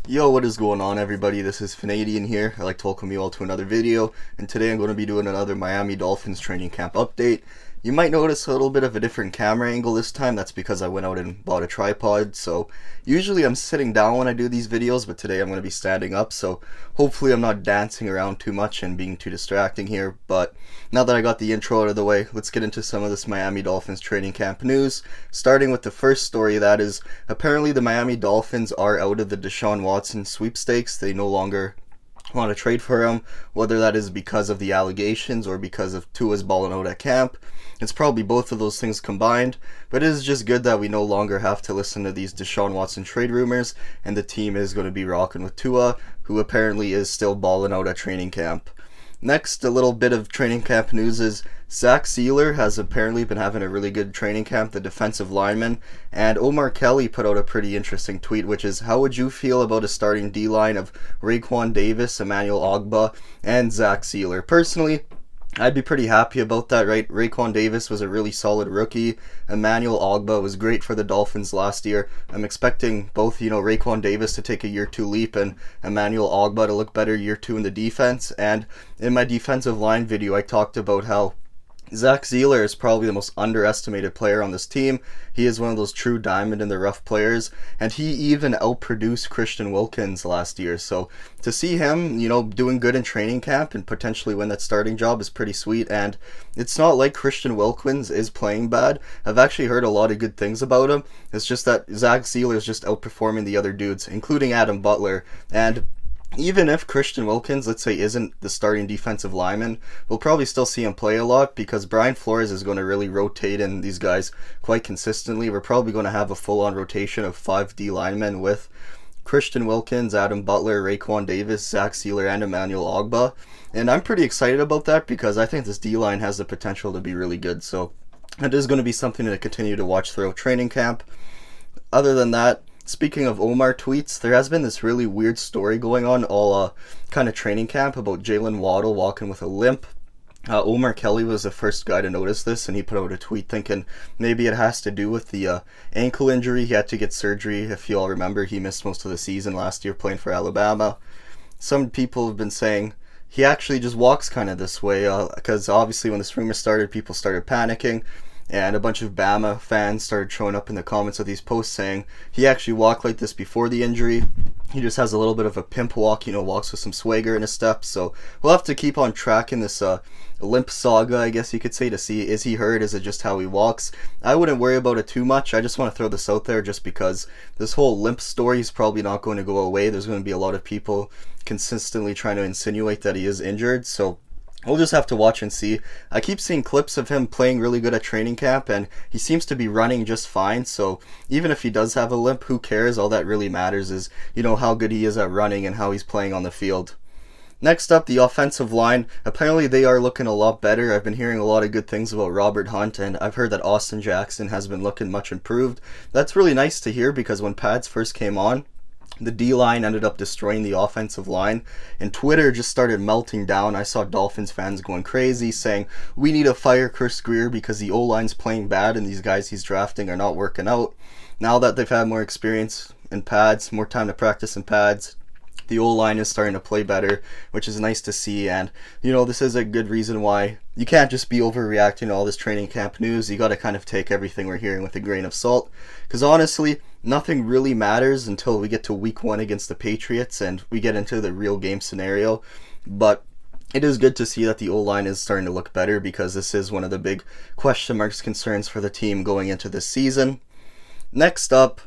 Yo, what is going on, everybody? This is Fanadian here. I'd like to welcome you all to another video, and today I'm going to be doing another Miami Dolphins training camp update. You might notice a little bit of a different camera angle this time. That's because I went out and bought a tripod. So usually I'm sitting down when I do these videos, but today I'm going to be standing up, so hopefully I'm not dancing around too much and being too distracting here. But now that I got the intro out of the way, let's get into some of this Miami Dolphins training camp news, starting with the first story. That is, apparently the Miami Dolphins are out of the Deshaun Watson sweepstakes. They no longer want to trade for him, whether that is because of the allegations or because of Tua's balling out at camp. It's probably both of those things combined, but it is just good that we no longer have to listen to these Deshaun Watson trade rumors, and the team is going to be rocking with Tua, who apparently is still balling out at training camp. Next, a little bit of training camp news is Sieler has apparently been having a really good training camp, the defensive lineman, and Omar Kelly put out a pretty interesting tweet, which is, how would you feel about a starting D-line of Raekwon Davis, Emmanuel Ogbah, and Sieler? Personally, I'd be pretty happy about that, right? Raekwon Davis was a really solid rookie. Emmanuel Ogbah was great for the Dolphins last year. I'm expecting both, Raekwon Davis to take a year two leap and Emmanuel Ogbah to look better year two in the defense. And in my defensive line video, I talked about how Sieler is probably the most underestimated player on this team. He is one of those true diamond in the rough players, and he even outproduced Christian Wilkins last year. So to see him, doing good in training camp and potentially win that starting job is pretty sweet. And it's not like Christian Wilkins is playing bad. I've actually heard a lot of good things about him. It's just that Sieler is just outperforming the other dudes, including Adam Butler. And even if Christian Wilkins, let's say, isn't the starting defensive lineman, we'll probably still see him play a lot because Brian Flores is going to really rotate in these guys quite consistently. We're probably going to have a full-on rotation of 5 D linemen with Christian Wilkins, Adam Butler, Raekwon Davis, Sieler, and Emmanuel Ogbah. And I'm pretty excited about that because I think this D-line has the potential to be really good. So it is going to be something to continue to watch throughout training camp. Other than that, speaking of Omar tweets, there has been this really weird story going on all kind of training camp about Jalen Waddle walking with a limp. Omar Kelly was the first guy to notice this, and he put out a tweet thinking maybe it has to do with the ankle injury. He had to get surgery. If you all remember, he missed most of the season last year playing for Alabama. Some people have been saying he actually just walks kind of this way because obviously when this rumor started, people started panicking. And a bunch of Bama fans started showing up in the comments of these posts saying he actually walked like this before the injury. He just has a little bit of a pimp walk, walks with some swagger in his steps. So we'll have to keep on tracking this limp saga, I guess you could say, to see, is he hurt? Is it just how he walks? I wouldn't worry about it too much. I just want to throw this out there just because this whole limp story is probably not going to go away. There's going to be a lot of people consistently trying to insinuate that he is injured. So we'll just have to watch and see. I keep seeing clips of him playing really good at training camp, and he seems to be running just fine. So even if he does have a limp, who cares? All that really matters is, how good he is at running and how he's playing on the field. Next up, the offensive line. Apparently they are looking a lot better. I've been hearing a lot of good things about Robert Hunt, and I've heard that Austin Jackson has been looking much improved. That's really nice to hear because when pads first came on, the D-line ended up destroying the offensive line, and Twitter just started melting down. I saw Dolphins fans going crazy saying, we need to fire Chris Greer because the O-line's playing bad and these guys he's drafting are not working out. Now that they've had more experience in pads, more time to practice in pads, the O-line is starting to play better, which is nice to see. And this is a good reason why you can't just be overreacting to all this training camp news. You got to kind of take everything we're hearing with a grain of salt, because honestly, nothing really matters until we get to week 1 against the Patriots and we get into the real game scenario. But it is good to see that the O-line is starting to look better because this is one of the big question marks, concerns for the team going into this season. Next up,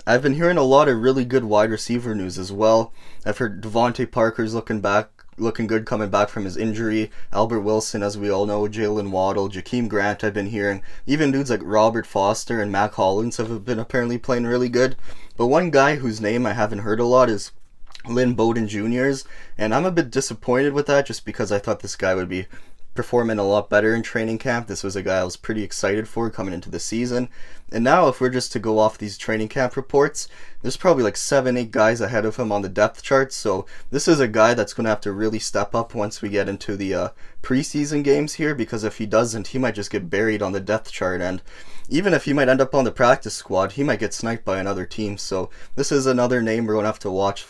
I've been hearing a lot of really good wide receiver news as well. I've heard Devontae Parker's looking good coming back from his injury. Albert Wilson, as we all know, Jalen Waddle, Jakeem Grant I've been hearing. Even dudes like Robert Foster and Mac Hollins have been apparently playing really good. But one guy whose name I haven't heard a lot is Lynn Bowden Jr.'s, and I'm a bit disappointed with that just because I thought this guy would be performing a lot better in training camp. This was a guy I was pretty excited for coming into the season. And now if we're just to go off these training camp reports, there's probably like 7-8 guys ahead of him on the depth chart. So this is a guy that's going to have to really step up once we get into the preseason games here, because if he doesn't, he might just get buried on the depth chart. And even if he might end up on the practice squad, he might get sniped by another team. So this is another name we're going to have to watch,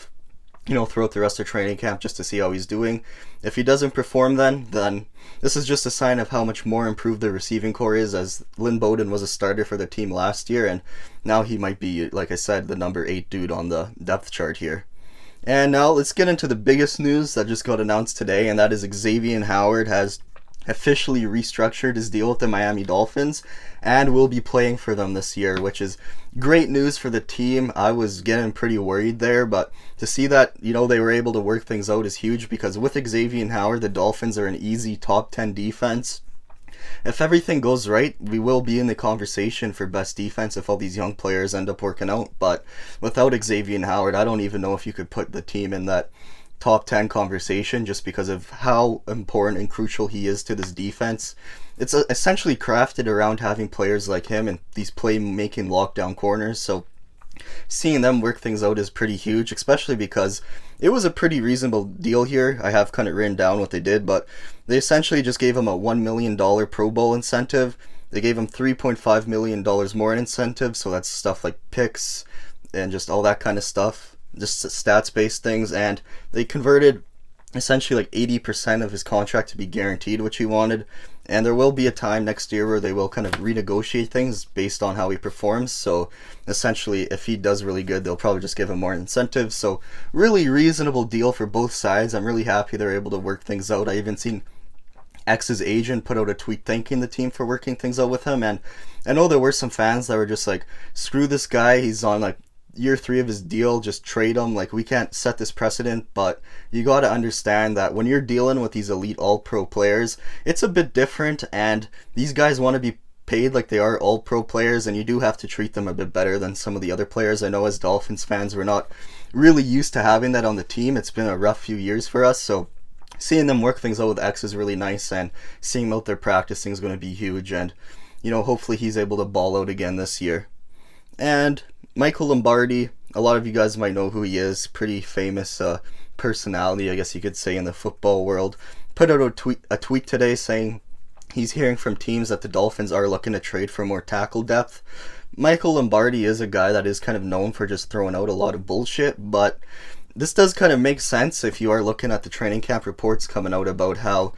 throughout the rest of training camp just to see how he's doing. If he doesn't perform then this is just a sign of how much more improved the receiving core is, as Lynn Bowden was a starter for the team last year, and now he might be, like I said, the number 8 dude on the depth chart here. And now let's get into the biggest news that just got announced today, and that is Xavien Howard has officially restructured his deal with the Miami Dolphins and will be playing for them this year, which is great news for the team. I was getting pretty worried there, but to see that, they were able to work things out is huge, because with Xavien Howard, the Dolphins are an easy top 10 defense. If everything goes right, we will be in the conversation for best defense if all these young players end up working out. But without Xavien Howard, I don't even know if you could put the team in that top 10 conversation, just because of how important and crucial he is to this defense. It's essentially crafted around having players like him and these playmaking lockdown corners, so seeing them work things out is pretty huge, especially because it was a pretty reasonable deal here. I have kind of written down what they did, but they essentially just gave him a $1 million Pro Bowl incentive. They gave him $3.5 million more in incentive, so that's stuff like picks and just all that kind of stuff, just stats-based things, and they converted essentially like 80% of his contract to be guaranteed, which he wanted. And there will be a time next year where they will kind of renegotiate things based on how he performs. So essentially, if he does really good, they'll probably just give him more incentives. So really reasonable deal for both sides. I'm really happy they're able to work things out. I even seen X's agent put out a tweet thanking the team for working things out with him. And I know there were some fans that were just like, screw this guy, he's on like year 3 of his deal, just trade him, like we can't set this precedent. But you got to understand that when you're dealing with these elite all-pro players, it's a bit different, and these guys want to be paid like they are all-pro players, and you do have to treat them a bit better than some of the other players. I know as Dolphins fans, we're not really used to having that on the team. It's been a rough few years for us, so seeing them work things out with X is really nice, and seeing them out there practicing is going to be huge, and hopefully he's able to ball out again this year. And Michael Lombardi, a lot of you guys might know who he is, pretty famous personality, I guess you could say, in the football world, put out a tweet today saying he's hearing from teams that the Dolphins are looking to trade for more tackle depth. Michael Lombardi is a guy that is kind of known for just throwing out a lot of bullshit, but this does kind of make sense if you are looking at the training camp reports coming out about how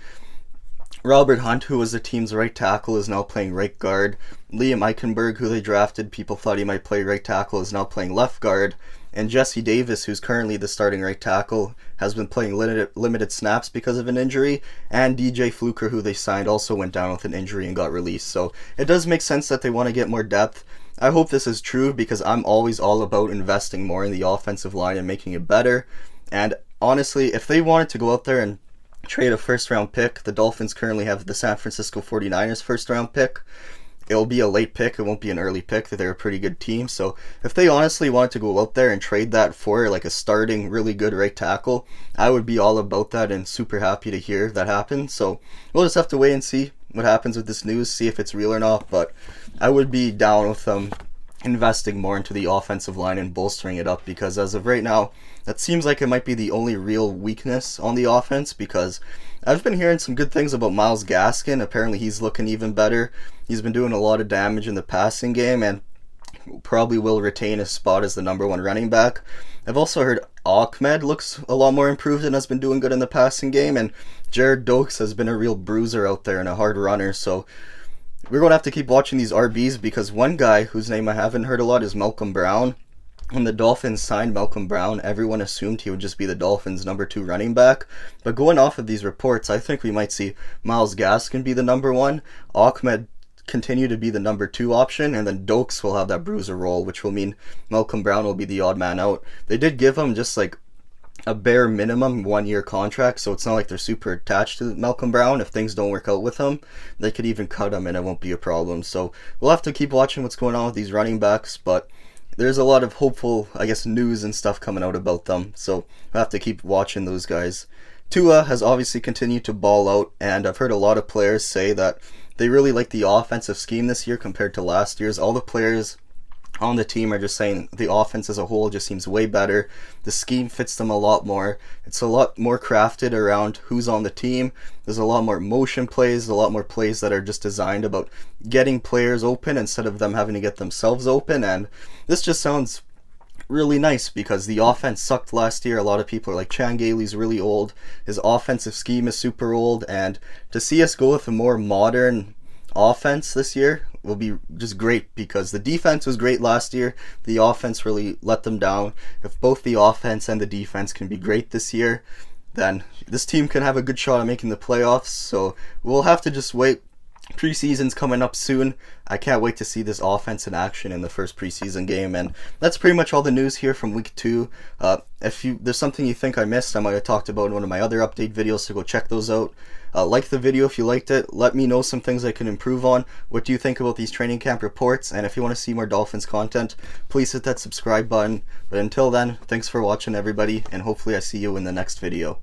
Robert Hunt, who was the team's right tackle, is now playing right guard. Liam Eichenberg, who they drafted, people thought he might play right tackle, is now playing left guard. And Jesse Davis, who's currently the starting right tackle, has been playing limited snaps because of an injury. And DJ Fluker, who they signed, also went down with an injury and got released. So it does make sense that they want to get more depth. I hope this is true, because I'm always all about investing more in the offensive line and making it better. And honestly, if they wanted to go out there and trade a first-round pick, the Dolphins currently have the San Francisco 49ers first-round pick. It'll be a late pick, it won't be an early pick. They're a pretty good team, so if they honestly wanted to go out there and trade that for like a starting really good right tackle, I would be all about that and super happy to hear that happen. So we'll just have to wait and see what happens with this news, see if it's real or not, but I would be down with them investing more into the offensive line and bolstering it up, because as of right now, that seems like it might be the only real weakness on the offense, because I've been hearing some good things about Myles Gaskin. Apparently he's looking even better. He's been doing a lot of damage in the passing game and probably will retain his spot as the number 1 running back. I've also heard Ahmed looks a lot more improved and has been doing good in the passing game, and Jared Dokes has been a real bruiser out there and a hard runner, so we're going to have to keep watching these RBs, because one guy whose name I haven't heard a lot is Malcolm Brown. When the Dolphins signed Malcolm Brown, everyone assumed he would just be the Dolphins' number 2 running back. But going off of these reports, I think we might see Myles Gaskin be the number 1, Ahmed continue to be the number 2 option, and then Dokes will have that bruiser role, which will mean Malcolm Brown will be the odd man out. They did give him just like a bare minimum 1-year contract, so it's not like they're super attached to Malcolm Brown. If things don't work out with him, they could even cut him and it won't be a problem. So we'll have to keep watching what's going on with these running backs, but there's a lot of hopeful, I guess, news and stuff coming out about them, so we'll have to keep watching those guys. Tua has obviously continued to ball out, and I've heard a lot of players say that they really like the offensive scheme this year compared to last year's. All the players on the team are just saying the offense as a whole just seems way better. The scheme fits them a lot more. It's a lot more crafted around who's on the team. There's a lot more motion plays, a lot more plays that are just designed about getting players open instead of them having to get themselves open. And this just sounds really nice because the offense sucked last year. A lot of people are like, Chan Gailey's really old. His offensive scheme is super old. And to see us go with a more modern offense this year will be just great because the defense was great last year. The offense really let them down. If both the offense and the defense can be great this year, then this team can have a good shot at making the playoffs. So we'll have to just wait. Preseason's coming up soon. I can't wait to see this offense in action in the first preseason game. And that's pretty much all the news here from week 2. If there's something you think I missed, I might have talked about in one of my other update videos, so go check those out. Like the video if you liked it. Let me know some things I can improve on. What do you think about these training camp reports? And if you want to see more Dolphins content, please hit that subscribe button. But until then, thanks for watching everybody, and hopefully I see you in the next video.